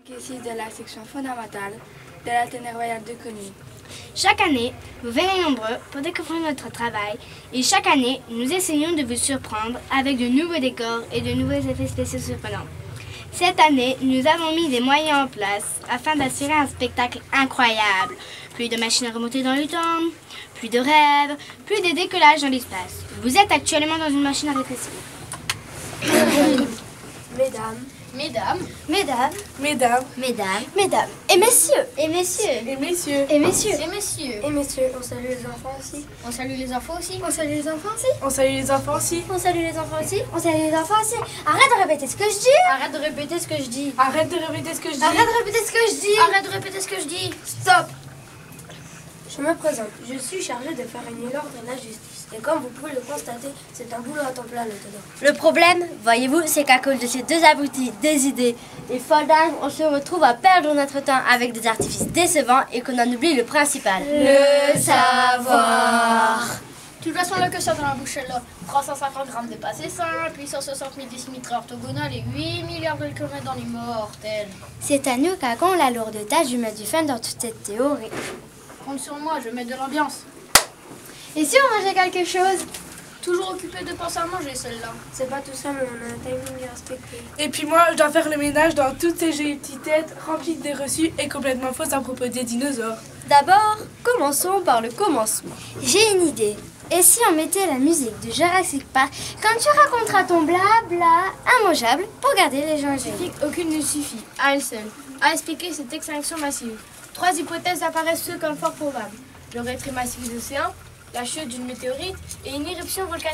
Ici de la section fondamentale de l'Athénée royal de Cogny. Chaque année, vous venez nombreux pour découvrir notre travail et chaque année, nous essayons de vous surprendre avec de nouveaux décors et de nouveaux effets spéciaux surprenants. Cette année, nous avons mis des moyens en place afin d'assurer un spectacle incroyable. Plus de machines à remonter dans le temps, plus de rêves, plus de décollages dans l'espace. Vous êtes actuellement dans une machine à rétrécir. Mesdames, Mesdames, Mesdames, mesdames, mesdames, mesdames, et messieurs, et messieurs, et messieurs, et messieurs, et messieurs, et messieurs, on salue les enfants aussi. on salue les enfants aussi. on salue les enfants aussi, On salue les enfants aussi. on salue les enfants aussi, on salue les enfants aussi. Arrête de répéter ce que je dis. Arrête de répéter ce que je dis. Arrête de répéter ce que je dis. Arrête de répéter ce que je dis. Arrête de répéter ce que je dis. Stop. Je me présente, je suis chargée de faire régner l'ordre et la justice. Et comme vous pouvez le constater, c'est un boulot à temps plein maintenant. Le problème, voyez-vous, c'est qu'à cause de ces deux abrutis, des idées et folles dingues, on se retrouve à perdre notre temps avec des artifices décevants et qu'on en oublie le principal. Le savoir. De toute façon, le que ça dans la bouche là. 350 grammes de passé simple, 860 000 décimètres orthogonales et 8 milliards de kilomètres dans les mortels. C'est à nous qu'avons la lourde tâche de mettre du fun dans toute cette théorie. Compte sur moi, je mets de l'ambiance. Et si on mangeait quelque chose? Toujours occupé de penser à manger celle-là. C'est pas tout ça, mais on a un timing à respecter. Et puis moi, je dois faire le ménage dans toutes ces jolies petites têtes remplies de reçus et complètement fausses à propos des dinosaures. D'abord, commençons par le commencement. J'ai une idée. Et si on mettait la musique de Jurassic Park quand tu raconteras ton blabla immangeable pour garder les gens éveillés? Aucune ne suffit, à elle seule, à expliquer cette extinction massive. 3 hypothèses apparaissent comme fort probables. Le retrait massif des océans, la chute d'une météorite et une éruption volcanique.